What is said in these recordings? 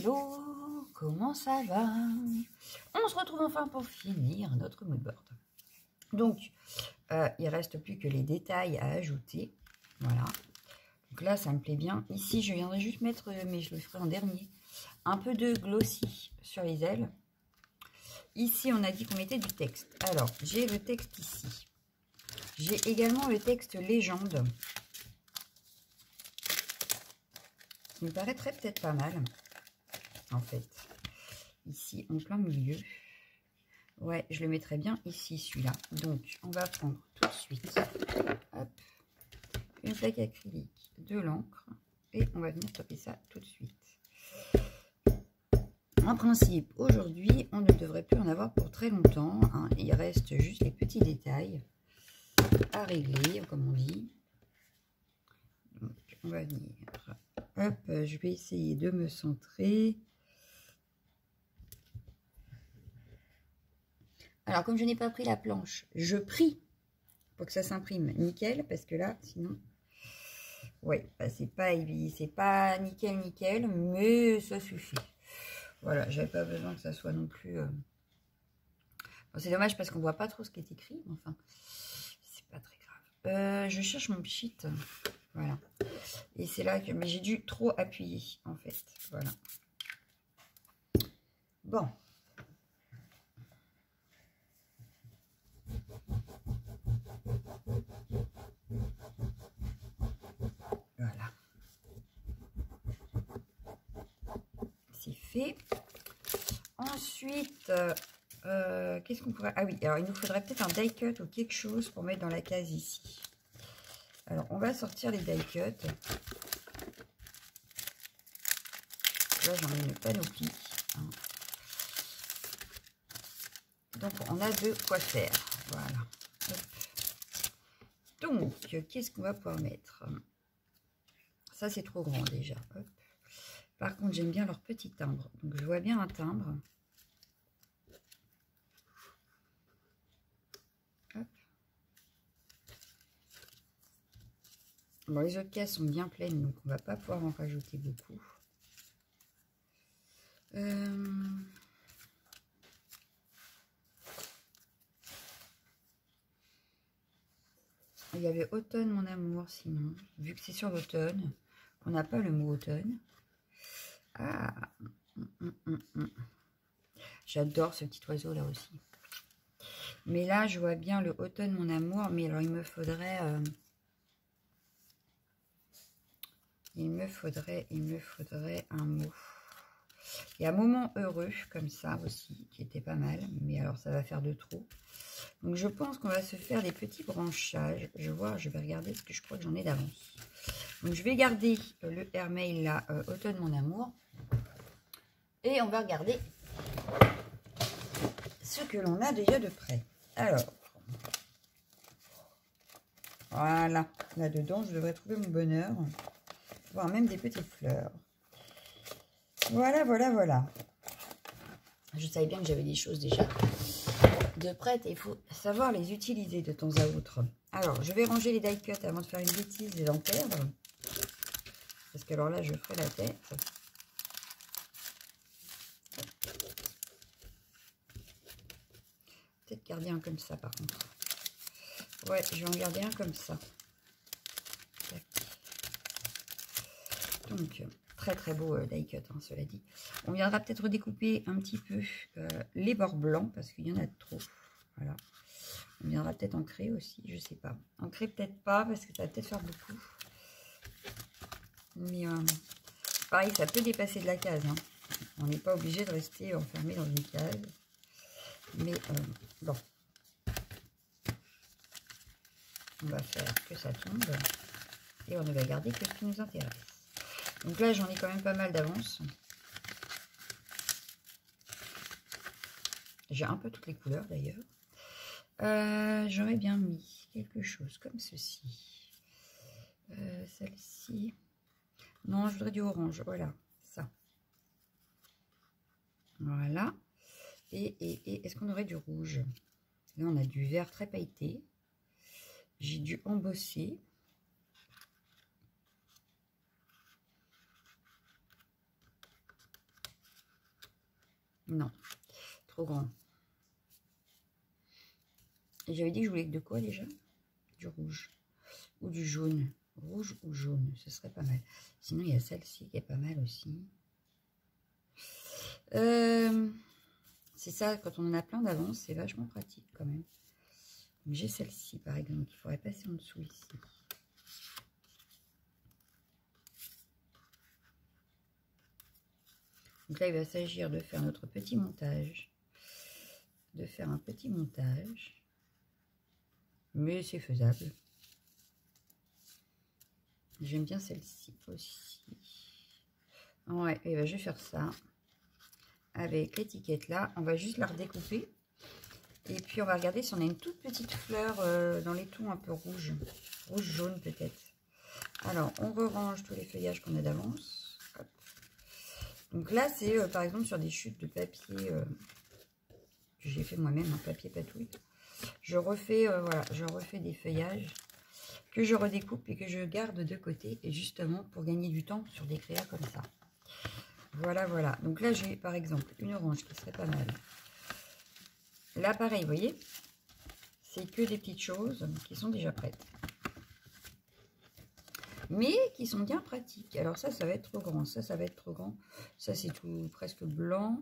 Hello, comment ça va? On se retrouve enfin pour finir notre mood board. Donc, il reste plus que les détails à ajouter. Voilà. Donc là, ça me plaît bien. Ici, je viendrai juste mettre, mais je le ferai en dernier, un peu de glossy sur les ailes. Ici, on a dit qu'on mettait du texte. Alors, j'ai le texte ici. J'ai également le texte légende. Il me paraîtrait peut-être pas mal, en fait. Ici, en plein milieu. Ouais, je le mettrais bien ici, celui-là. Donc, on va prendre tout de suite hop, une plaque acrylique, de l'encre. Et on va venir taper ça tout de suite. En principe, aujourd'hui, on ne devrait plus en avoir pour très longtemps. Hein. Il reste juste les petits détails à régler, comme on dit. Donc, on va venir. Hop, je vais essayer de me centrer. Alors, comme je n'ai pas pris la planche, je prie pour que ça s'imprime nickel, parce que là, sinon, ouais, bah, c'est pas nickel, mais ça suffit. Voilà, j'avais pas besoin que ça soit non plus. Bon, c'est dommage parce qu'on voit pas trop ce qui est écrit, mais enfin, c'est pas très grave. Je cherche mon pchit, voilà. Et c'est là que, mais j'ai dû trop appuyer en fait, voilà. Bon. Voilà. C'est fait. Ensuite, qu'est-ce qu'on pourrait... Ah oui, alors il nous faudrait peut-être un die cut ou quelque chose pour mettre dans la case ici. Alors, on va sortir les die cuts. Là, j'en ai une panoplie. Hein. Donc, on a de quoi faire. Voilà. Hop. Donc, qu'est-ce qu'on va pouvoir mettre? Ça, c'est trop grand déjà. Hop. Par contre, j'aime bien leur petit timbre. Donc, je vois bien un timbre. Hop. Bon, les autres cases sont bien pleines, donc on va pas pouvoir en rajouter beaucoup. Il y avait automne, mon amour, sinon, vu que c'est sur l'automne, on n'a pas le mot automne. Ah, J'adore ce petit oiseau là aussi. Mais là, je vois bien le automne, mon amour, mais alors il me faudrait un mot. Il y a un moment heureux, comme ça aussi, qui était pas mal, mais alors ça va faire de trop. Donc je pense qu'on va se faire des petits branchages. Je vais regarder ce que je crois que j'en ai d'avance. Donc je vais garder le airmail là, automne mon amour. Et on va regarder ce que l'on a déjà de près. Alors, voilà, là-dedans je devrais trouver mon bonheur. Voire même des petites fleurs. Voilà, voilà, voilà. Je savais bien que j'avais des choses déjà de prêtes et il faut savoir les utiliser de temps à autre. Alors, je vais ranger les die cuts avant de faire une bêtise et d'en perdre. Parce que alors là, je ferai la tête. Peut-être garder un comme ça, par contre. Ouais, je vais en garder un comme ça. Tac. Donc, très très beau die cut, hein, cela dit. On viendra peut-être redécouper un petit peu les bords blancs parce qu'il y en a trop. Voilà. On viendra peut-être ancrer aussi, je sais pas. Ancrer peut-être pas parce que ça va peut-être faire beaucoup. Mais pareil, ça peut dépasser de la case. Hein. On n'est pas obligé de rester enfermé dans une case. Mais bon. On va faire que ça tombe. Et on ne va garder que ce qui nous intéresse. Donc là, j'en ai quand même pas mal d'avance. J'ai un peu toutes les couleurs d'ailleurs. J'aurais bien mis quelque chose comme ceci. Celle-ci. Non, je voudrais du orange. Voilà, ça. Voilà. Et est-ce qu'on aurait du rouge? Là, on a du vert très pailleté. J'ai dû embosser. Non, trop grand. Et j'avais dit que je voulais de quoi déjà? Du rouge ou du jaune. Rouge ou jaune, ce serait pas mal. Sinon, il y a celle-ci qui est pas mal aussi. C'est ça, quand on en a plein d'avance, c'est vachement pratique quand même. J'ai celle-ci par exemple, il faudrait passer en dessous ici. Donc là, il va s'agir de faire notre petit montage. De faire un petit montage. Mais c'est faisable. J'aime bien celle-ci aussi. Ouais, et ben je vais faire ça. Avec l'étiquette là, on va juste la redécouper. Et puis on va regarder si on a une toute petite fleur dans les tons un peu rouges. Rouge-jaune peut-être. Alors, on rerange tous les feuillages qu'on a d'avance. Donc là, c'est par exemple sur des chutes de papier que j'ai fait moi-même, un papier patouille. Je refais, voilà, je refais des feuillages que je redécoupe et que je garde de côté. Et justement, pour gagner du temps sur des créas comme ça. Voilà, voilà. Donc là, j'ai par exemple une orange qui serait pas mal. Là, pareil, vous voyez, c'est que des petites choses qui sont déjà prêtes. Mais qui sont bien pratiques. Alors ça, ça va être trop grand. Ça va être trop grand. Ça, c'est tout presque blanc.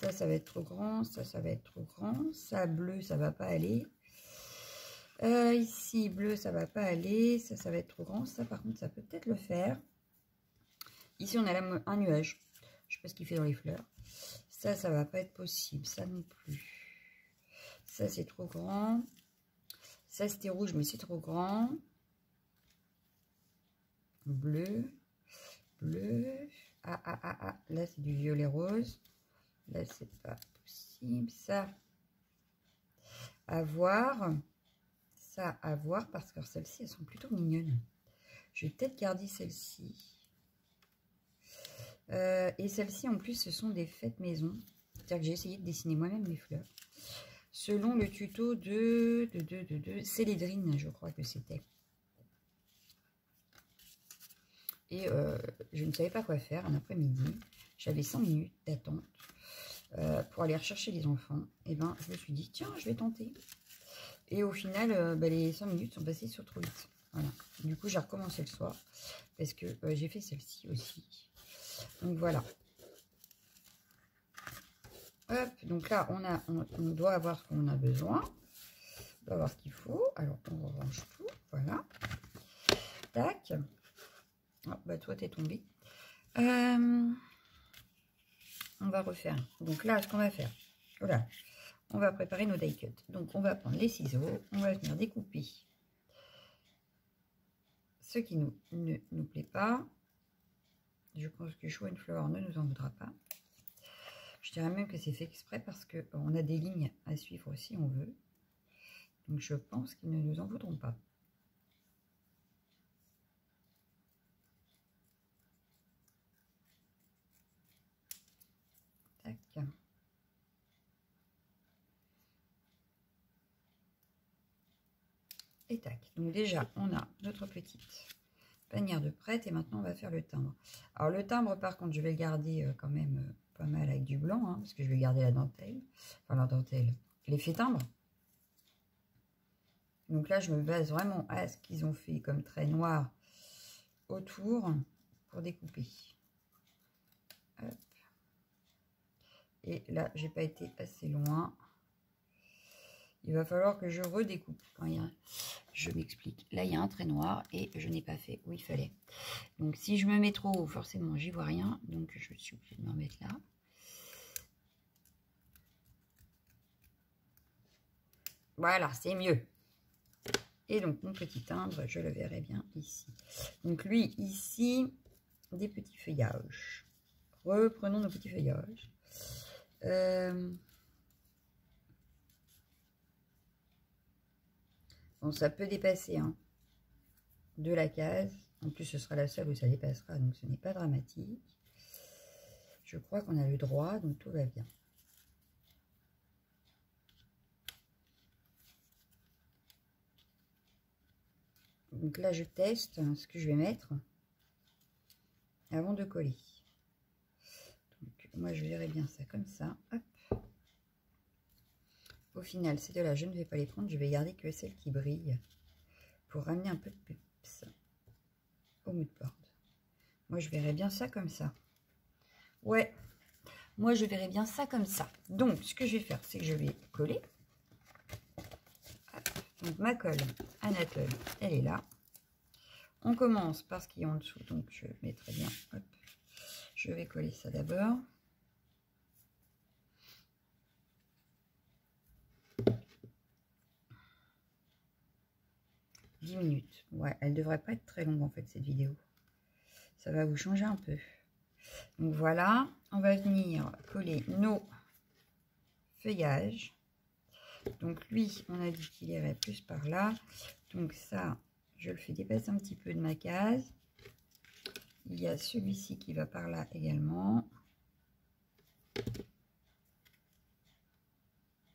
Ça va être trop grand. Ça va être trop grand. Ça, bleu, ça va pas aller. Ici, bleu, ça va pas aller. Ça va être trop grand. Ça, par contre, ça peut peut-être le faire. Ici, on a un nuage. Je sais pas ce qu'il fait dans les fleurs. Ça va pas être possible. Ça non plus. Ça, c'est trop grand. Ça, c'était rouge, mais c'est trop grand. Bleu. Bleu. Ah. Là, c'est du violet rose. Là, c'est pas possible. Ça, à voir. Ça, à voir, parce que celles-ci, elles sont plutôt mignonnes. Je vais peut-être garder celle-ci. Et celles-ci, en plus, ce sont des fêtes maison. C'est-à-dire que j'ai essayé de dessiner moi-même les fleurs. Selon le tuto de Célédrine, je crois que c'était. Et je ne savais pas quoi faire un après-midi. J'avais 5 minutes d'attente pour aller rechercher les enfants. Et ben, je me suis dit, tiens, je vais tenter. Et au final, les 5 minutes sont passées sur trop vite. Voilà. Du coup, j'ai recommencé le soir parce que j'ai fait celle-ci aussi. Donc voilà. Hop, donc là, on doit avoir ce qu'on a besoin. On doit avoir ce qu'il faut. Alors, on range tout. Voilà. Tac. Oh, bah toi, t'es tombé. On va refaire. Donc là, ce qu'on va faire. Voilà. On va préparer nos die cuts. Donc, on va prendre les ciseaux. On va venir découper ce qui ne nous plaît pas. Je pense que Show and Flower ne nous en voudra pas. Je dirais même que c'est fait exprès parce qu'on a des lignes à suivre si on veut. Donc, je pense qu'ils ne nous en voudront pas. Tac. Et tac. Donc déjà, on a notre petite panière de prête. Et maintenant, on va faire le timbre. Alors, le timbre, par contre, je vais le garder quand même pas mal avec du blanc. Hein, parce que je vais garder la dentelle. Enfin, la dentelle. L'effet timbre. Donc là, je me base vraiment à ce qu'ils ont fait comme trait noir autour pour découper. Hop. Et là, j'ai pas été assez loin. Il va falloir que je redécoupe. Quand il y a... Je m'explique. Là, il y a un trait noir et je n'ai pas fait où il fallait. Donc, si je me mets trop haut, forcément, j'y vois rien. Donc, je suis obligée de me remettre là. Voilà, c'est mieux. Et donc, mon petit timbre, je le verrai bien ici. Donc, lui, ici, des petits feuillages. Reprenons nos petits feuillages. Bon, ça peut dépasser hein, de la case. En plus, ce sera la seule où ça dépassera, donc ce n'est pas dramatique. Je crois qu'on a le droit, donc tout va bien. Donc là, je teste ce que je vais mettre avant de coller. Donc, moi je verrais bien ça comme ça. Hop. Au final, ces deux-là, je ne vais pas les prendre. Je vais garder que celles qui brillent pour ramener un peu de peps au mood board. Moi, je verrais bien ça comme ça. Ouais, moi, je verrais bien ça comme ça. Donc, ce que je vais faire, c'est que je vais coller. Donc, ma colle Anatole, elle est là. On commence par ce qui est en dessous. Donc, je mettrai bien. Hop. Je vais coller ça d'abord. Minutes. Ouais, elle devrait pas être très longue en fait cette vidéo. Ça va vous changer un peu. Donc voilà, on va venir coller nos feuillages. Donc lui, on a dit qu'il irait plus par là. Donc ça, je le fais dépasser un petit peu de ma case. Il y a celui-ci qui va par là également.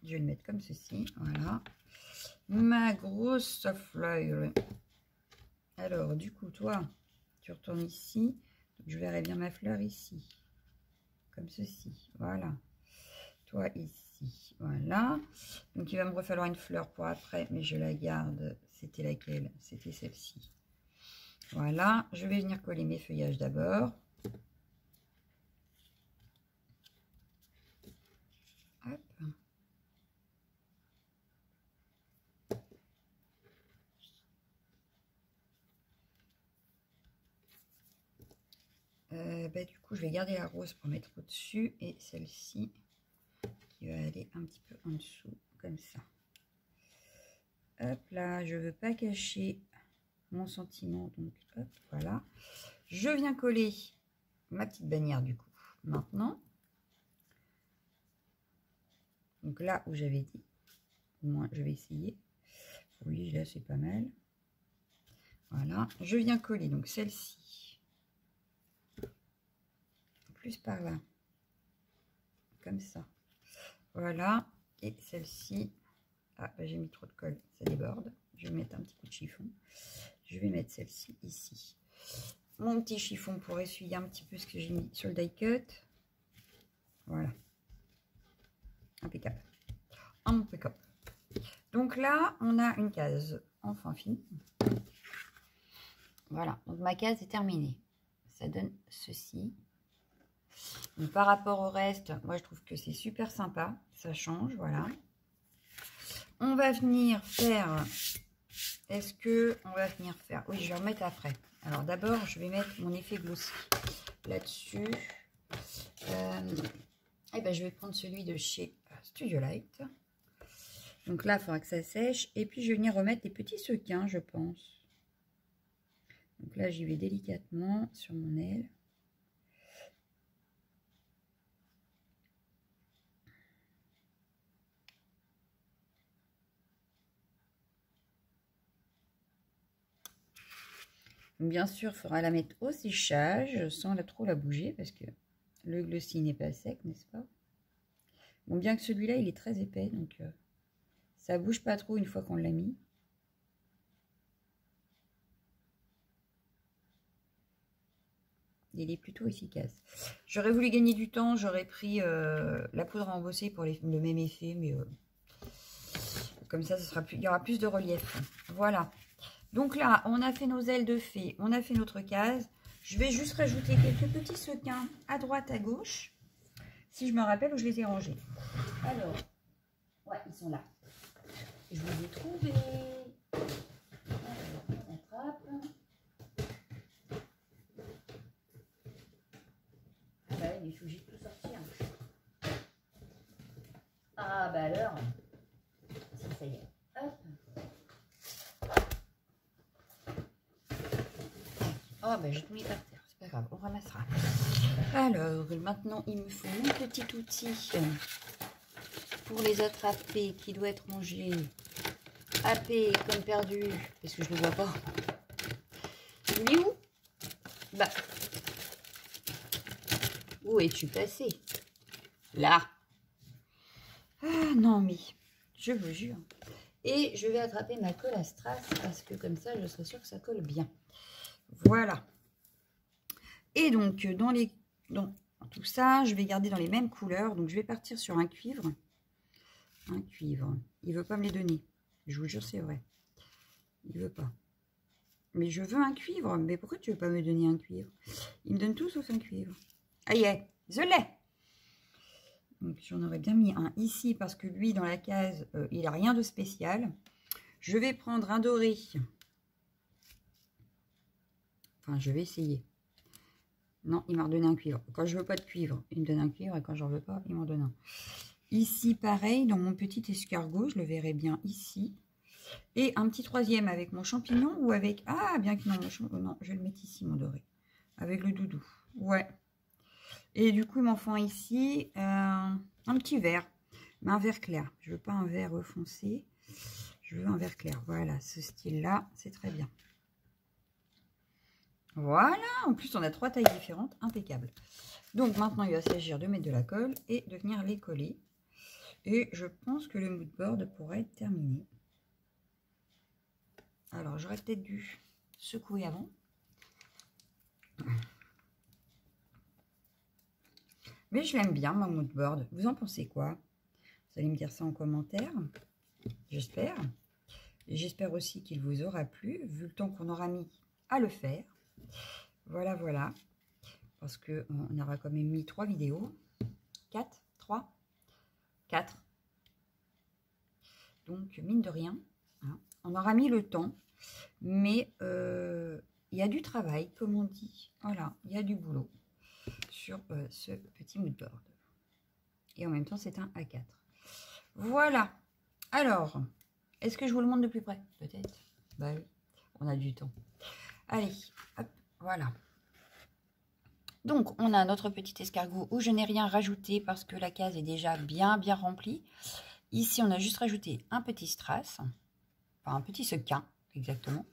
Je vais le mettre comme ceci, voilà. Ma grosse fleur. Alors, du coup, toi, tu retournes ici. Donc, je verrai bien ma fleur ici. Comme ceci, voilà. Toi, ici, voilà. Donc, il va me refalloir une fleur pour après, mais je la garde. C'était laquelle? C'était celle-ci. Voilà. Je vais venir coller mes feuillages d'abord. Hop. Du coup, je vais garder la rose pour mettre au-dessus et celle-ci qui va aller un petit peu en dessous, comme ça. Hop là, je veux pas cacher mon sentiment, donc hop, voilà. Je viens coller ma petite bannière du coup. Maintenant, donc là où j'avais dit, au moins je vais essayer. Oui, là c'est pas mal. Voilà, je viens coller donc celle-ci. Plus par là, comme ça. Voilà, et celle-ci. Ah, bah, j'ai mis trop de colle, ça déborde. Je vais mettre un petit coup de chiffon. Je vais mettre celle-ci ici. Mon petit chiffon pour essuyer un petit peu ce que j'ai mis sur le die cut. Voilà. Impeccable. Impeccable. Donc là, on a une case enfin finie. Voilà. Donc ma case est terminée. Ça donne ceci. Donc, par rapport au reste, moi je trouve que c'est super sympa. Ça change, voilà. On va venir faire... Est-ce que on va venir faire... Oui, je vais remettre après. Alors d'abord, je vais mettre mon effet glossy là-dessus. Et ben, je vais prendre celui de chez Studio Light. Donc là, il faudra que ça sèche. Et puis, je vais venir remettre des petits sequins, je pense. Donc là, j'y vais délicatement sur mon aile. Bien sûr, il faudra la mettre au séchage sans trop la bouger parce que le glossy n'est pas sec, n'est-ce pas? Bon, bien que celui-là, il est très épais, donc ça bouge pas trop une fois qu'on l'a mis. Il est plutôt efficace. J'aurais voulu gagner du temps, j'aurais pris la poudre à embosser pour le même effet, mais comme ça, il y aura plus de relief. Voilà. Donc là, on a fait nos ailes de fée, on a fait notre case. Je vais juste rajouter quelques petits sequins à droite, à gauche, si je me rappelle où je les ai rangés. Alors, ouais, ils sont là. Je les ai trouvés. Alors, on attrape. Ah bah oui, il faut que j'ai tout sortir. Ah bah alors, ça y est. Hop. Oh, ben j'ai tout mis par terre, c'est pas grave, on ramassera. Alors, maintenant, il me faut mon petit outil pour les attraper qui doit être rangé. Happé comme perdu, parce que je ne le vois pas. Il est où? Bah, où es-tu passé? Là. Ah non, mais je vous jure. Et je vais attraper ma colle à strass parce que comme ça, je serai sûre que ça colle bien. Voilà. Et donc, tout ça, je vais garder dans les mêmes couleurs. Donc, je vais partir sur un cuivre. Un cuivre. Il ne veut pas me les donner. Je vous jure, c'est vrai. Il ne veut pas. Mais je veux un cuivre. Mais pourquoi tu ne veux pas me donner un cuivre? Il me donne tout sauf un cuivre. Ah, y est, je l'ai. Donc, j'en aurais bien mis un ici parce que lui, dans la case, il n'a rien de spécial. Je vais prendre un doré. Enfin, je vais essayer. Non, il m'a redonné un cuivre. Quand je veux pas de cuivre, il me donne un cuivre. Et quand j'en veux pas, il m'en donne un. Ici, pareil, dans mon petit escargot, je le verrai bien ici. Et un petit troisième avec mon champignon ou avec... Ah, bien que non, non, je vais le mettre ici, mon doré. Avec le doudou. Ouais. Et du coup, ils m'en font ici un petit vert. Mais un vert clair. Je veux pas un vert foncé. Je veux un vert clair. Voilà, ce style-là, c'est très bien. Voilà, en plus on a 3 tailles différentes, impeccable. Donc maintenant il va s'agir de mettre de la colle et de venir les coller. Et je pense que le mood board pourrait être terminé. Alors j'aurais peut-être dû secouer avant. Mais je l'aime bien, mon mood board. Vous en pensez quoi? Vous allez me dire ça en commentaire, j'espère. Et j'espère aussi qu'il vous aura plu, vu le temps qu'on aura mis à le faire. Voilà, voilà. Parce qu'on aura quand même mis 3 vidéos. 4, 3, 4. Donc, mine de rien, hein, on aura mis le temps. Mais il y a du travail, comme on dit. Voilà, il y a du boulot sur ce petit mood board. Et en même temps, c'est un A4. Voilà. Alors, est-ce que je vous le montre de plus près? Peut-être. Bah oui, on a du temps. Allez, hop, voilà. Donc, on a notre petit escargot où je n'ai rien rajouté parce que la case est déjà bien remplie. Ici, on a juste rajouté un petit strass, enfin un petit sequin, exactement.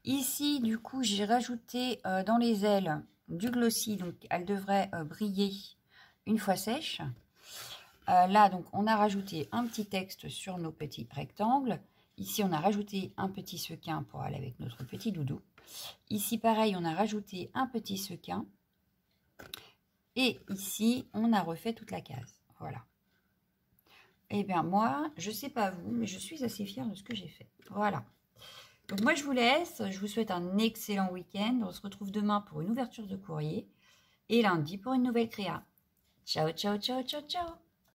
Ici, du coup, j'ai rajouté dans les ailes du glossy, donc elle devrait briller une fois sèche. Là, donc, on a rajouté un petit texte sur nos petits rectangles. Ici, on a rajouté un petit sequin pour aller avec notre petit doudou. Ici, pareil, on a rajouté un petit sequin. Et ici, on a refait toute la case. Voilà. Et bien, moi, je ne sais pas vous, mais je suis assez fière de ce que j'ai fait. Voilà. Donc, moi, je vous laisse. Je vous souhaite un excellent week-end. On se retrouve demain pour une ouverture de courrier. Et lundi pour une nouvelle créa. Ciao, ciao, ciao, ciao, ciao.